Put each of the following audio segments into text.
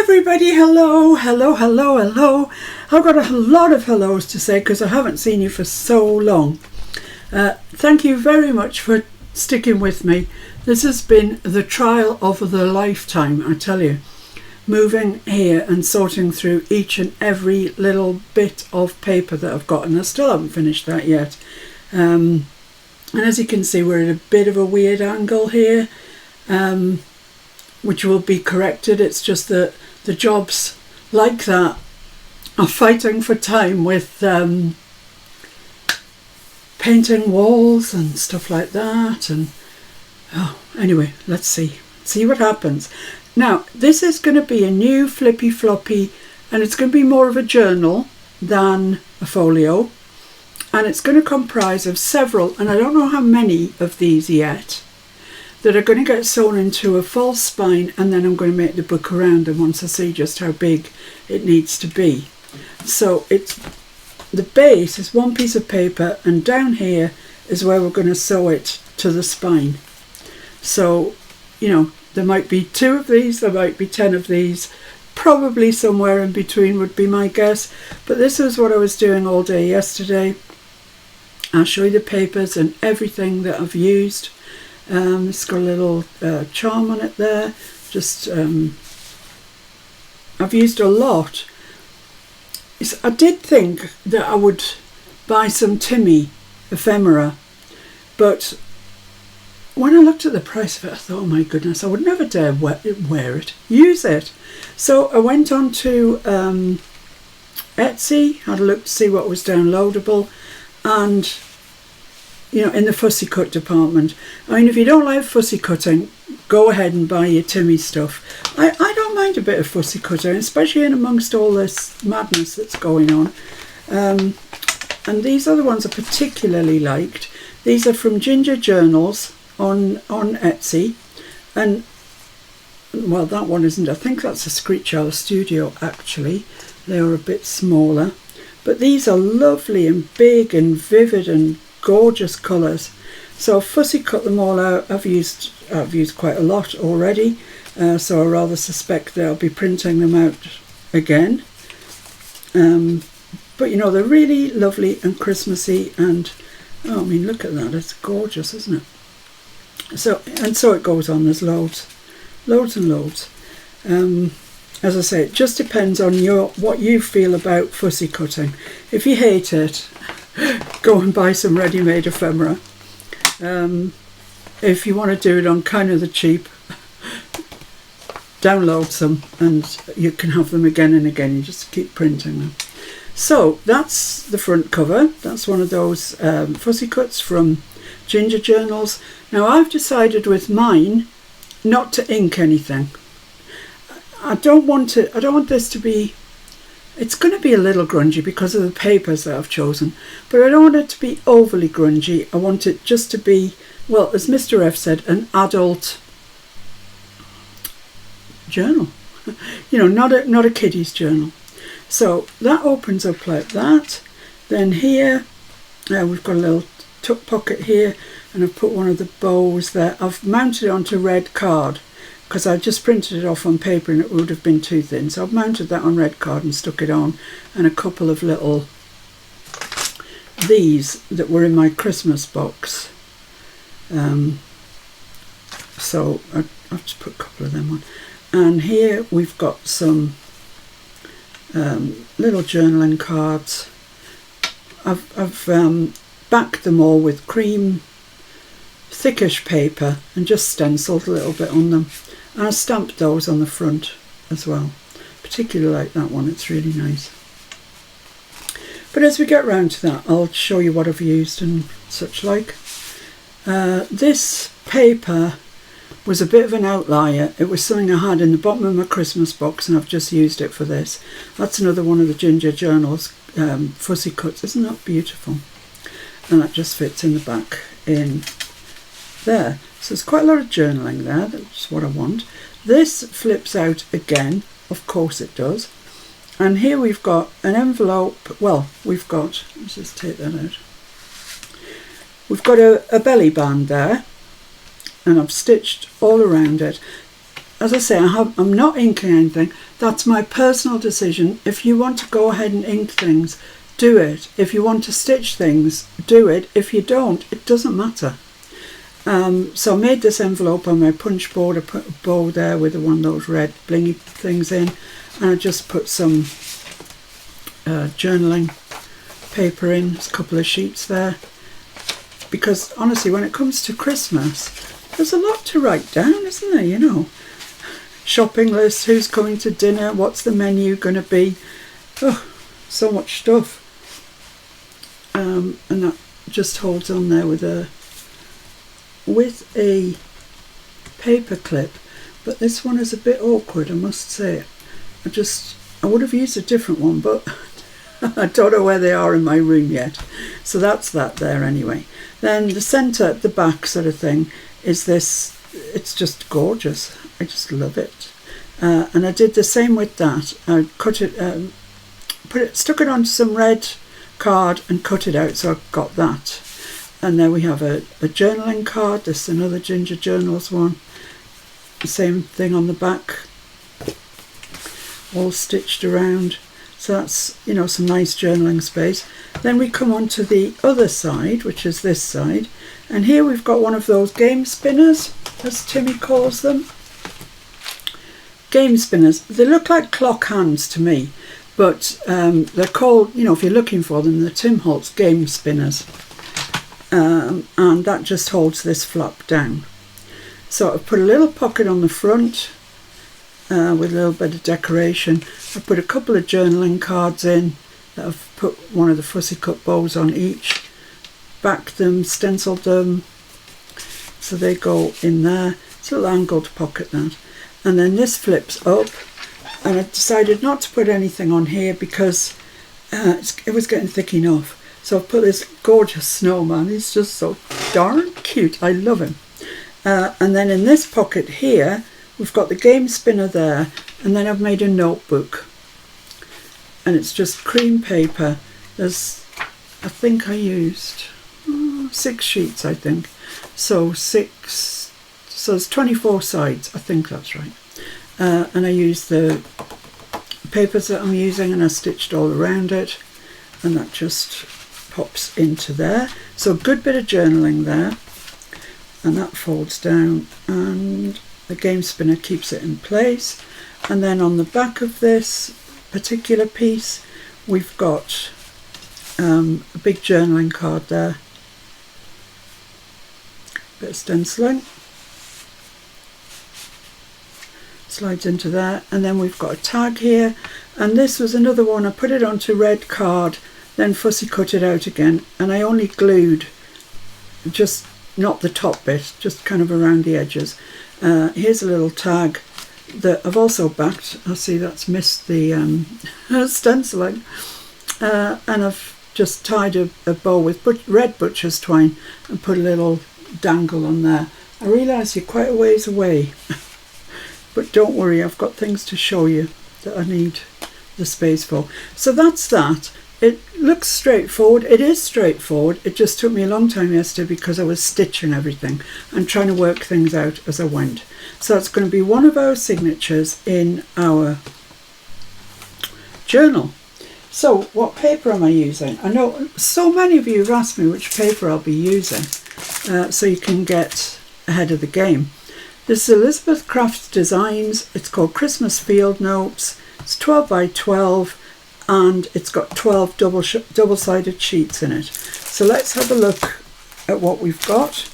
Everybody, hello, hello, hello, hello. I've got a lot of hellos to say because I haven't seen you for so long. Thank you very much for sticking with me. This has been the trial of the lifetime, I tell you. Moving here and sorting through each and every little bit of paper that I've got, and I still haven't finished that yet. And as you can see, we're at a bit of a weird angle here, which will be corrected. It's just that the jobs like that are fighting for time with painting walls and stuff like that. And anyway, let's see what happens. Now, this is going to be a new Flippy Floppy, and it's going to be more of a journal than a folio, and it's going to comprise of several, and I don't know how many of these yet, that are going to get sewn into a false spine, and then I'm going to make the book around them once I see just how big it needs to be. So the base is one piece of paper, and down here is where we're going to sew it to the spine. So, you know, there might be 2 of these, there might be 10 of these, probably somewhere in between would be my guess. But this is what I was doing all day yesterday. I'll show you the papers and everything that I've used. It's got a little charm on it there. Just I've used a lot. I did think that I would buy some Timmy ephemera, but when I looked at the price of it, I thought, oh my goodness, I would never dare wear it, use it. So I went on to Etsy, had a look to see what was downloadable, and you know, in the fussy cut department. I mean, if you don't like fussy cutting, go ahead and buy your Timmy stuff. I don't mind a bit of fussy cutting, especially in amongst all this madness that's going on. And these other ones are particularly liked. These are from Ginger Journals on Etsy, and well, that one isn't. I think that's a Screech Owl Studio actually. They are a bit smaller, but these are lovely and big and vivid and gorgeous colours. So I've fussy cut them all out. I've used quite a lot already, so I rather suspect that I'll be printing them out again. But you know, they're really lovely and Christmassy, and oh, I mean, look at that, it's gorgeous, isn't it? So it goes on. There's loads and loads. As I say, it just depends on what you feel about fussy cutting. If you hate it, go and buy some ready-made ephemera. If you want to do it on kind of the cheap, download some and you can have them again and again. You just keep printing them. So that's the front cover. That's one of those fussy cuts from Ginger Journals. Now I've decided with mine not to ink anything. I don't want this to be, it's going to be a little grungy because of the papers that I've chosen, but I don't want it to be overly grungy. I want it just to be, well, as Mr. F said, an adult journal. You know, not a kiddie's journal. So that opens up like that. Then here we've got a little tuck pocket here, and I've put one of the bows there. I've mounted it onto red card because I just printed it off on paper and it would have been too thin, so I've mounted that on red card and stuck it on, and a couple of little these that were in my Christmas box. So I've just put a couple of them on, and here we've got some little journaling cards. I've backed them all with cream thickish paper and just stenciled a little bit on them, and I stamped those on the front as well. Particularly like that one, it's really nice. But as we get round to that, I'll show you what I've used and such like. This paper was a bit of an outlier. It was something I had in the bottom of my Christmas box, and I've just used it for this. That's another one of the Ginger Journals fussy cuts. Isn't that beautiful? And that just fits in the back in there. So there's quite a lot of journaling there. That's what I want. This flips out again, of course it does. And here we've got an envelope. Well, let's just take that out. We've got a belly band there, and I've stitched all around it. as I say, I'm not inking anything. That's my personal decision. If you want to go ahead and ink things, do it. If you want to stitch things, do it. If you don't, it doesn't matter. So I made this envelope on my punch board. I put a bow there with one of those red blingy things in, and I just put some journaling paper in. There's a couple of sheets there, because honestly, when it comes to Christmas, there's a lot to write down, isn't there? You know, shopping list, who's coming to dinner, what's the menu going to be. Oh, so much stuff. And that just holds on there with a paper clip, but this one is a bit awkward, I must say. I would have used a different one, but I don't know where they are in my room yet. So that's that there anyway. Then the centre, the back sort of thing, is this. It's just gorgeous. I just love it. And I did the same with that. I cut it, stuck it onto some red card and cut it out, so I got that. And then we have a journaling card. This is another Ginger Journals one. The same thing on the back, all stitched around. So that's, you know, some nice journaling space. Then we come on to the other side, which is this side. And here we've got one of those game spinners, as Timmy calls them. Game spinners. They look like clock hands to me, but they're called, you know, if you're looking for them, the Tim Holtz game spinners. And that just holds this flap down. So I've put a little pocket on the front with a little bit of decoration. I put a couple of journaling cards in that I've put one of the fussy cut bows on each, backed them, stenciled them, so they go in there. It's a little angled pocket, that. And then this flips up, and I decided not to put anything on here because it was getting thick enough. So I've put this gorgeous snowman. He's just so darn cute. I love him. And then in this pocket here, we've got the game spinner there, and then I've made a notebook. And it's just cream paper. There's, I think I used 6 sheets, I think. So there's 24 sides. I think that's right. And I used the papers that I'm using, and I stitched all around it, and that just pops into there. So a good bit of journaling there, and that folds down, and the game spinner keeps it in place. And then on the back of this particular piece, we've got a big journaling card there, bit of stenciling, slides into there, and then we've got a tag here. And this was another one, I put it onto red card, then fussy cut it out again, and I only glued just not the top bit, just kind of around the edges. Here's a little tag that I've also backed. I see that's missed the stenciling, and I've just tied a bow with red butcher's twine and put a little dangle on there. I realise you're quite a ways away, but don't worry, I've got things to show you that I need the space for. So that's that. It looks straightforward. It is straightforward. It just took me a long time yesterday because I was stitching everything and trying to work things out as I went. So it's going to be one of our signatures in our journal. So what paper am I using? I know so many of you have asked me which paper I'll be using, so you can get ahead of the game. This is Elizabeth Crafts Designs. It's called Christmas Field Notes. It's 12 by 12. And it's got 12 double-sided sheets in it. So let's have a look at what we've got.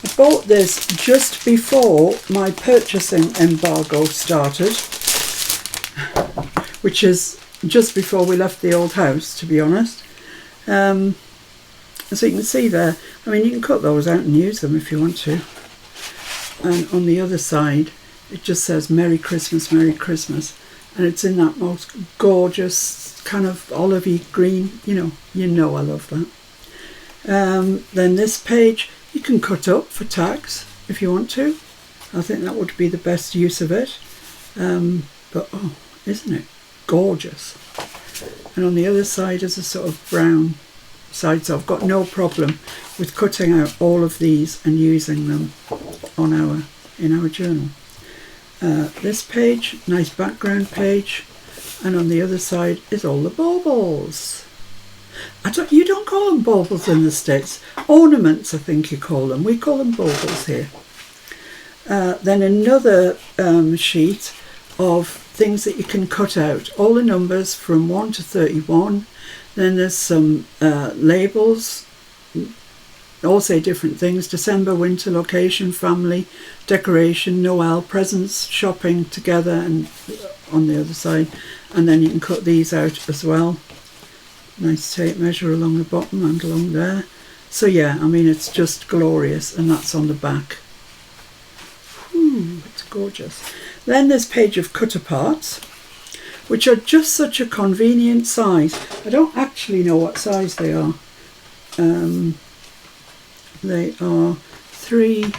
I bought this just before my purchasing embargo started, which is just before we left the old house, to be honest. So you can see there, I mean, you can cut those out and use them if you want to. And on the other side it just says Merry Christmas, Merry Christmas, and it's in that most gorgeous kind of olivey green. You know I love that. Then this page you can cut up for tags if you want to. I think that would be the best use of it. But oh, isn't it gorgeous? And on the other side is a sort of brown side, so I've got no problem with cutting out all of these and using them on in our journal. This page, nice background page, and on the other side is all the baubles. You don't call them baubles in the States. Ornaments, I think you call them. We call them baubles here. Then another sheet of things that you can cut out. All the numbers from 1 to 31. Then there's some labels. All say different things: December, winter, location, family, decoration, Noel, presents, shopping together, and on the other side. And then you can cut these out as well. Nice tape measure along the bottom and along there. So yeah, I mean, it's just glorious, and that's on the back. It's gorgeous. Then there's a page of cut aparts, which are just such a convenient size. I don't actually know what size they are. They are 3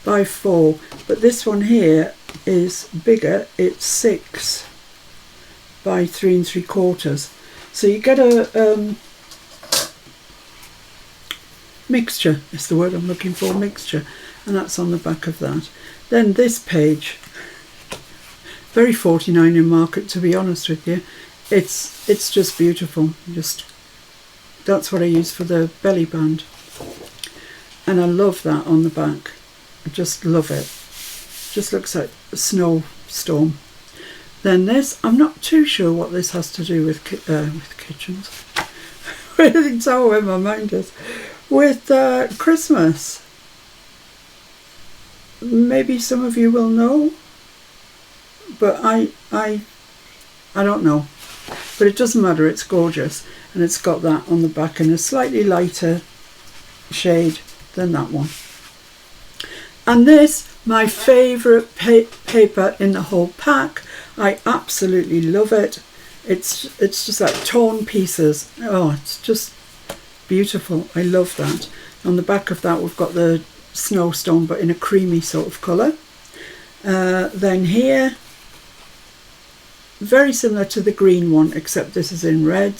by 4, but this one here is bigger. It's 6 by 3 3/4. So you get a mixture, is the word I'm looking for, mixture, and that's on the back of that. Then this page, very 49 in market, to be honest with you. It's just beautiful. That's what I use for the belly band. And I love that on the back. I just love it. Just looks like a snowstorm. Then this, I'm not too sure what this has to do with kitchens. It's how where my mind is. With Christmas. Maybe some of you will know, but I don't know. But it doesn't matter. It's gorgeous, and it's got that on the back in a slightly lighter shade than that one. And this, my favourite paper in the whole pack. I absolutely love it. It's just like torn pieces. Oh, it's just beautiful. I love that. On the back of that, we've got the snowstorm, but in a creamy sort of colour. Then here, very similar to the green one, except this is in red.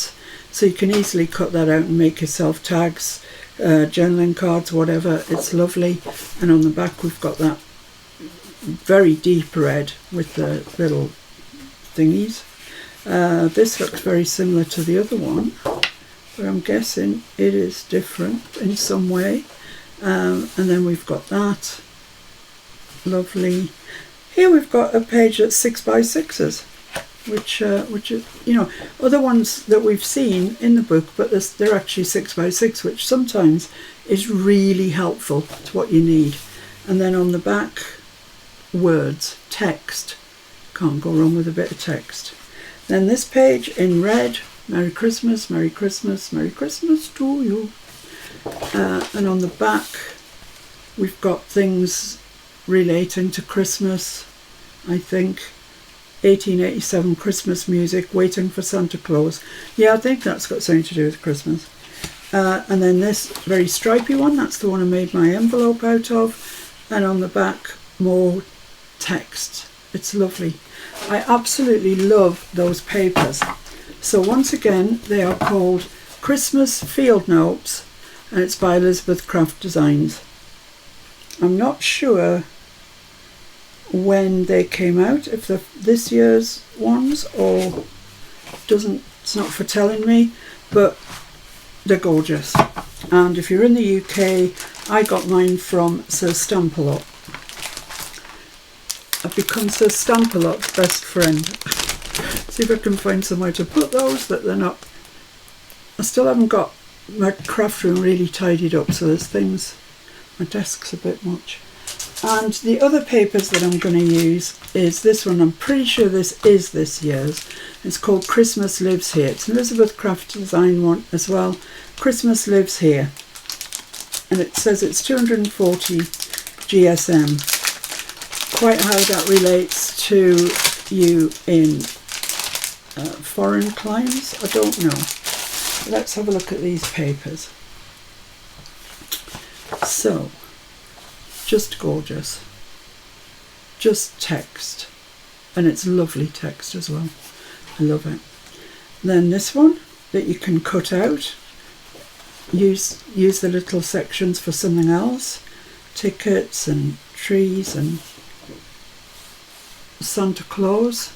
So you can easily cut that out and make yourself tags, journaling cards, whatever. It's lovely. And on the back, we've got that very deep red with the little thingies. This looks very similar to the other one, but I'm guessing it is different in some way. And then we've got that. Lovely. Here we've got a page that's 6 by 6s, which is, other ones that we've seen in the book, but they're actually 6 by 6, which sometimes is really helpful to what you need. And then on the back, words, text. Can't go wrong with a bit of text. Then this page in red, Merry Christmas, Merry Christmas, Merry Christmas to you. And on the back, we've got things relating to Christmas, I think. 1887 Christmas music, waiting for Santa Claus. Yeah, I think that's got something to do with Christmas. And then this very stripy one, that's the one I made my envelope out of. And on the back, more text. It's lovely. I absolutely love those papers. So once again, they are called Christmas Field Notes, and it's by Elizabeth Craft Designs. I'm not sure when they came out, if they're this year's ones or it's not for telling me, but they're gorgeous. And if you're in the UK, I got mine from Sir Stamp-A-Lot. I've become Sir Stamp-A-Lot's best friend. See if I can find somewhere to put those that they're not. I still haven't got my craft room really tidied up, so there's things, my desk's a bit much. And the other papers that I'm going to use is this one. I'm pretty sure this is this year's. It's called Christmas Lives Here. It's an Elizabeth Craft Design one as well. Christmas Lives Here. And it says it's 240 GSM. Quite how that relates to you in foreign climes, I don't know. Let's have a look at these papers. So, just gorgeous. Just text. And it's lovely text as well. I love it. Then this one, that you can cut out. Use the little sections for something else. Tickets and trees and Santa Claus,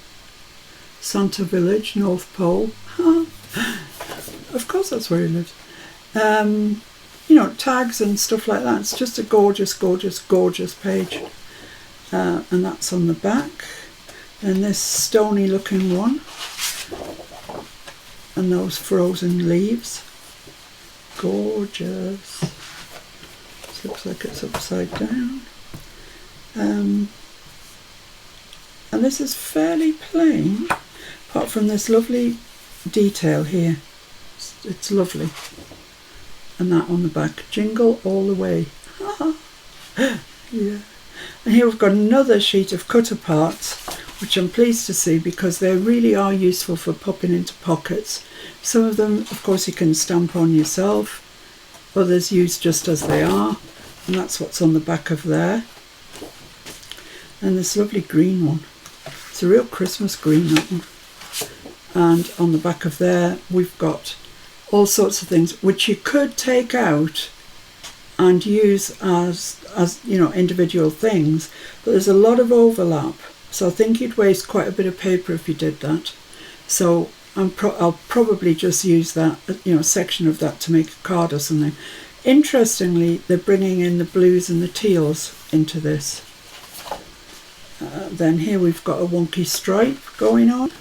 Santa Village, North Pole. Of course that's where he lives. You know, tags and stuff like that. It's just a gorgeous, gorgeous, gorgeous page. And that's on the back. And this stony looking one. And those frozen leaves. Gorgeous. This looks like it's upside down. And this is fairly plain, apart from this lovely detail here. It's lovely. And that on the back. Jingle all the way. Yeah. And here we've got another sheet of cutter parts, which I'm pleased to see because they really are useful for popping into pockets. Some of them, of course, you can stamp on yourself. Others use just as they are. And that's what's on the back of there. And this lovely green one. It's a real Christmas green, that one. And on the back of there, we've got all sorts of things which you could take out and use as you know, individual things, but there's a lot of overlap, so I think you'd waste quite a bit of paper if you did that. So I'll probably just use that, you know, section of that to make a card or something. Interestingly, they're bringing in the blues and the teals into this. Then here we've got a wonky stripe going on.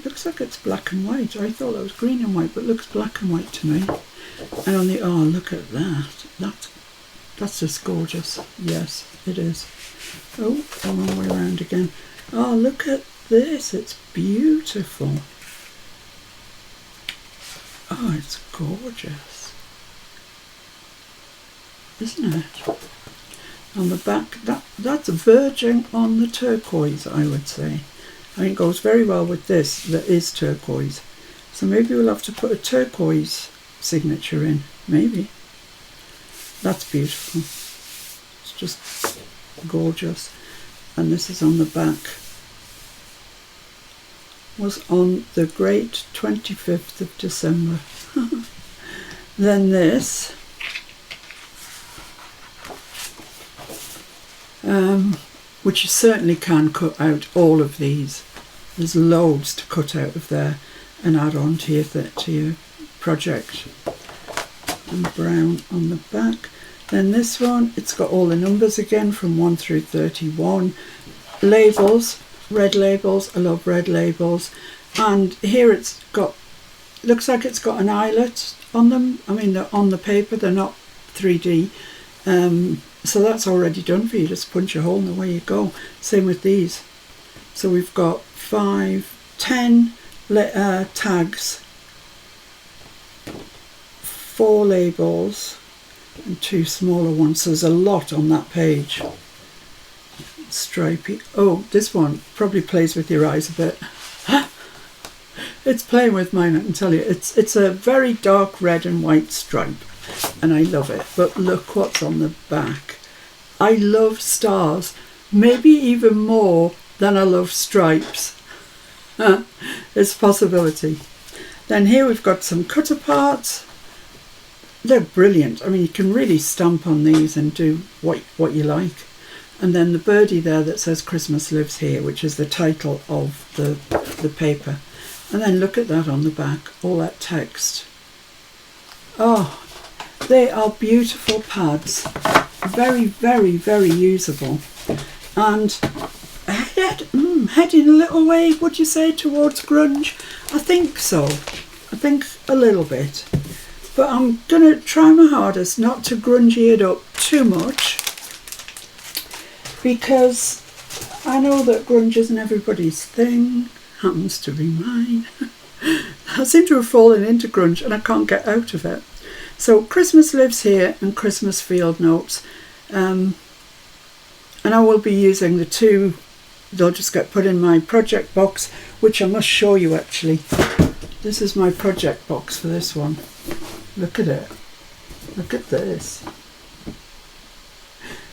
Looks like it's black and white. I thought that was green and white, but it looks black and white to me. And on the, oh, look at that. That's just gorgeous. Yes, it is. Oh, the wrong way around again. Oh, look at this. It's beautiful. Oh, it's gorgeous. Isn't it? On the back, that's verging on the turquoise, I would say. I mean, it goes very well with this that is turquoise. So maybe we'll have to put a turquoise signature in. Maybe. That's beautiful. It's just gorgeous. And this is on the back. Was on the great 25th of December. Then this. Which you certainly can cut out all of these. There's loads to cut out of there and add on to your project. And brown on the back. Then this one, it's got all the numbers again from 1 through 31. Labels, red labels. I love red labels. And here it's got, looks like it's got an eyelet on them. I mean, they're on the paper, they're not 3D. So that's already done for you. Just punch a hole and away you go. Same with these. So we've got 10 tags, 4 labels and 2 smaller ones. So there's a lot on that page. Stripey. Oh, this one probably plays with your eyes a bit. It's playing with mine, I can tell you. It's a very dark red and white stripe. And I love it. But look what's on the back. I love stars, maybe even more than I love stripes. It's a possibility. Then here we've got some cutter parts. They're brilliant. I mean, you can really stamp on these and do what you like. And then the birdie there that says Christmas Lives Here, which is the title of the paper. And then look at that on the back, all that text. Oh, they are beautiful pads. Very, very, very usable. And heading a little way, would you say, towards grunge? I think so. I think a little bit. But I'm going to try my hardest not to grungy it up too much, because I know that grunge isn't everybody's thing. Happens to be mine. I seem to have fallen into grunge and I can't get out of it. So Christmas Lives Here and Christmas Field Notes. And I will be using the two. They'll just get put in my project box, which I must show you actually. This is my project box for this one. Look at it. Look at this.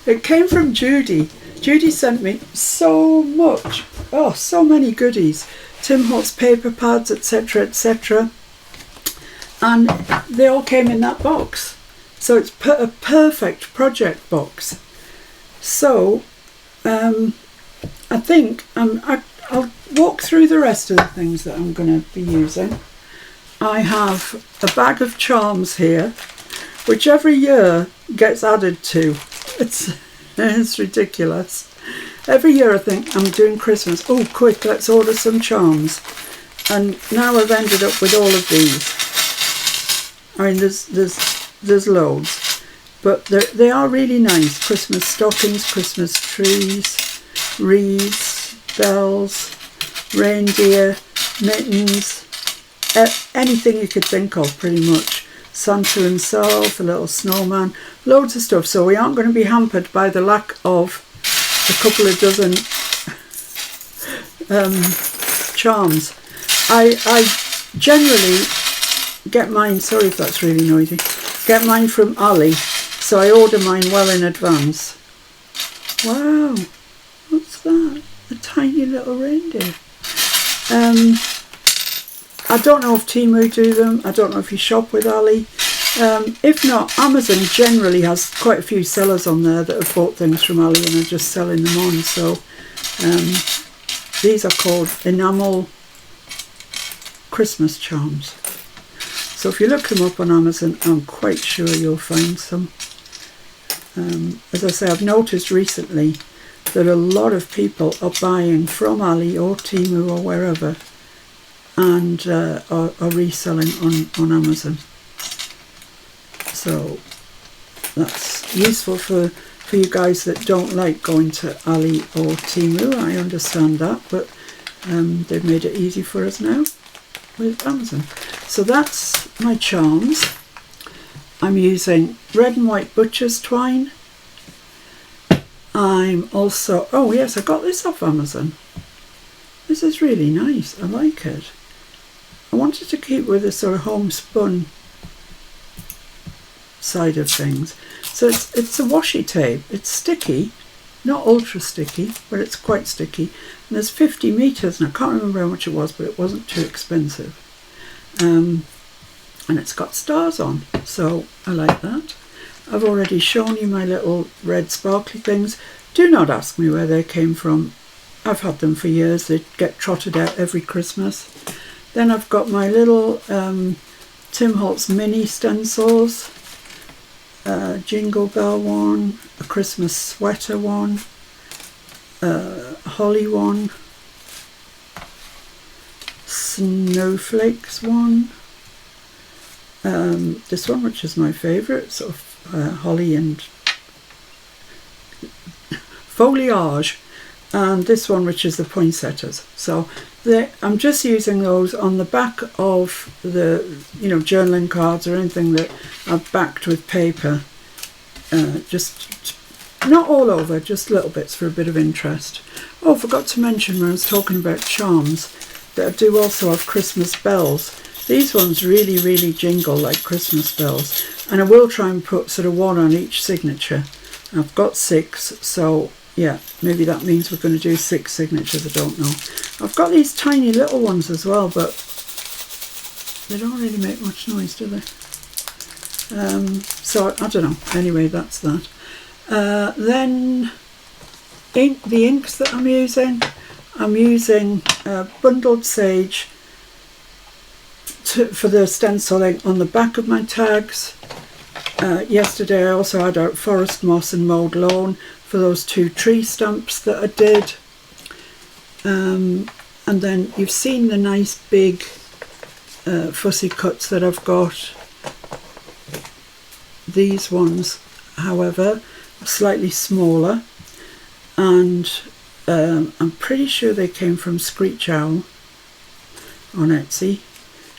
It came from Judy. Judy sent me so much. Oh, so many goodies. Tim Holtz paper pads, etc., etc. and they all came in that box. So it's a perfect project box. So I think I'll walk through the rest of the things that I'm going to be using. I have a bag of charms here, which every year gets added to. It's ridiculous. Every year I think I'm doing Christmas. Oh, quick, let's order some charms. And now I've ended up with all of these. I mean, there's loads, but they are really nice. Christmas stockings, Christmas trees, wreaths, bells, reindeer, mittens, anything you could think of pretty much. Santa himself, a little snowman, loads of stuff. So we aren't going to be hampered by the lack of a couple of dozen charms. I generally get mine, sorry if that's really noisy, get mine from Ali, so I order mine well in advance. Wow, what's that? A tiny little reindeer. I don't know if Temu do them. I don't know if you shop with Ali. If not, Amazon generally has quite a few sellers on there that have bought things from Ali and are just selling them on. So these are called enamel Christmas charms. So if you look them up on Amazon, I'm quite sure you'll find some. As I say, I've noticed recently that a lot of people are buying from Ali or Temu or wherever, and are reselling on Amazon. So that's useful for you guys that don't like going to Ali or Temu. I understand that, but they've made it easy for us now with Amazon. So that's my charms. I'm using red and white butcher's twine. I'm also, oh yes, I got this off Amazon. This is really nice. I like it. I wanted to keep with a sort of homespun side of things. So it's a washi tape. It's sticky, not ultra sticky, but it's quite sticky. And there's 50 meters, and I can't remember how much it was, but it wasn't too expensive. And it's got stars on, so I like that. I've already shown you my little red sparkly things. Do not ask me where they came from. I've had them for years. They get trotted out every Christmas. Then I've got my little Tim Holtz mini stencils, Jingle Bell one, a Christmas sweater one, a holly one, snowflakes one, this one, which is my favourite, sort of holly and foliage, and this one, which is the poinsettias. So I'm just using those on the back of the, journaling cards or anything that I've backed with paper. Just not all over, just little bits for a bit of interest. Oh, I forgot to mention when I was talking about charms that I do also have Christmas bells. These ones really, really jingle like Christmas bells, and I will try and put sort of one on each signature. I've got 6, so yeah, maybe that means we're going to do 6 signatures, I don't know. I've got these tiny little ones as well, but they don't really make much noise, do they? So I don't know. Anyway, that's that. Then the inks that I'm using bundled sage for the stenciling on the back of my tags. Yesterday I also had out forest moss and mowed lawn for those 2 tree stumps that I did. And then you've seen the nice big fussy cuts that I've got. These ones, however, are slightly smaller, and I'm pretty sure they came from Screech Owl on Etsy,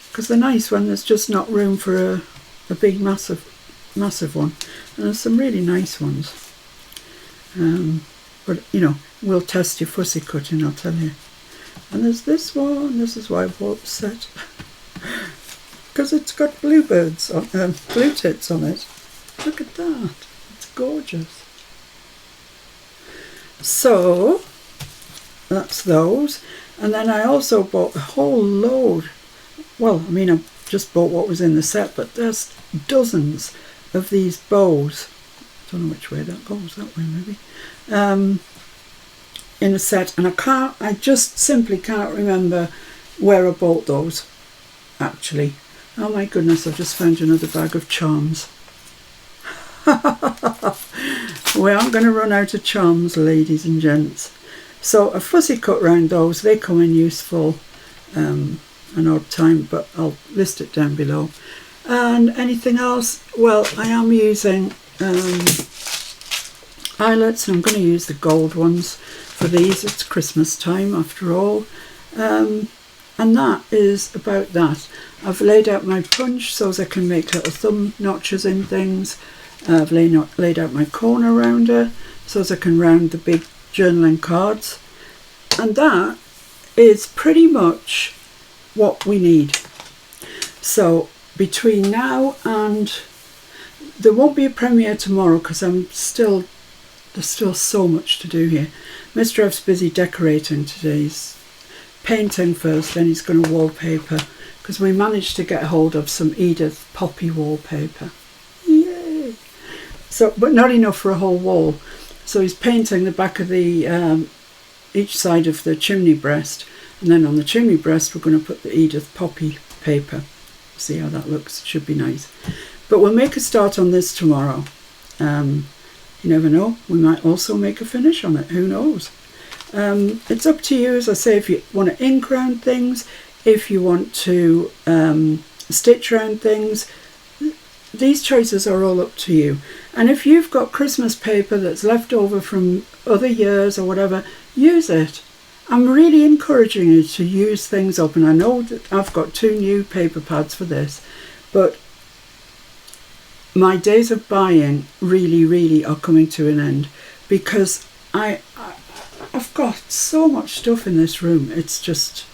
because they're nice when there's just not room for a big massive one, and there's some really nice ones. But we'll test your fussy cutting, I'll tell you. And there's this one. This is why I bought the set, because it's got bluebirds on, blue tits on it. Look at that, it's gorgeous. So that's those. And then I also bought a whole load, well, I mean, I just bought what was in the set, but there's dozens of these bows. I don't know which way that goes, that way maybe. In a set, and I just simply can't remember where I bought those, actually. Oh my goodness, I've just found another bag of charms. We aren't going to run out of charms, ladies and gents. So a fussy cut round those, they come in useful an odd time, but I'll list it down below. And anything else? Well, I am using eyelets, and I'm going to use the gold ones for these. It's Christmas time after all. And that is about that. I've laid out my punch so as I can make little thumb notches in things. I've laid out my corner rounder so as I can round the big journaling cards. And that is pretty much what we need. So between now and... there won't be a premiere tomorrow because there's still so much to do here. Mr. F's busy decorating today. He's painting first, then he's going to wallpaper, because we managed to get hold of some Edith Poppy wallpaper. Yay! So, but not enough for a whole wall. So he's painting the back of the each side of the chimney breast, and then on the chimney breast we're going to put the Edith Poppy paper. See how that looks. It should be nice. But we'll make a start on this tomorrow. You never know. We might also make a finish on it. Who knows? It's up to you, as I say, if you want to ink round things, if you want to stitch round things. These choices are all up to you. And if you've got Christmas paper that's left over from other years or whatever, use it. I'm really encouraging you to use things up. And I know that I've got 2 new paper pads for this, but my days of buying really are coming to an end, because I've got so much stuff in this room. It's just...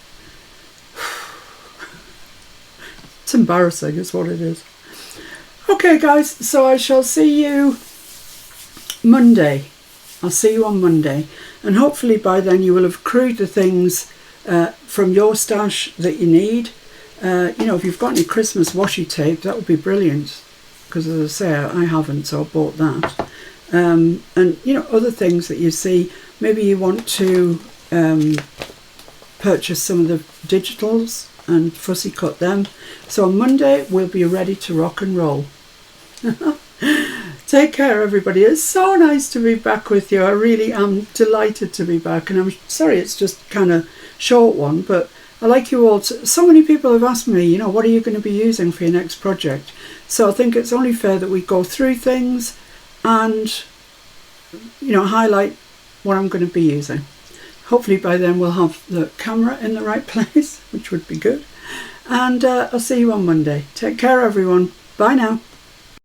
it's embarrassing is what it is. Okay guys, so I shall see you Monday. I'll see you on Monday, and hopefully by then you will have accrued the things from your stash that you need. You know, if you've got any Christmas washi tape, that would be brilliant, because as I say, I haven't, so I bought that. And you know, other things that you see, maybe you want to purchase some of the digitals and fussy cut them. So on Monday we'll be ready to rock and roll. Take care everybody. It's so nice to be back with you. I really am delighted to be back, and I'm sorry it's just kind of short one, but I like you all. So many people have asked me, you know, what are you going to be using for your next project? So I think it's only fair that we go through things and, you know, highlight what I'm going to be using. Hopefully by then we'll have the camera in the right place, which would be good. And I'll see you on Monday. Take care everyone. Bye now.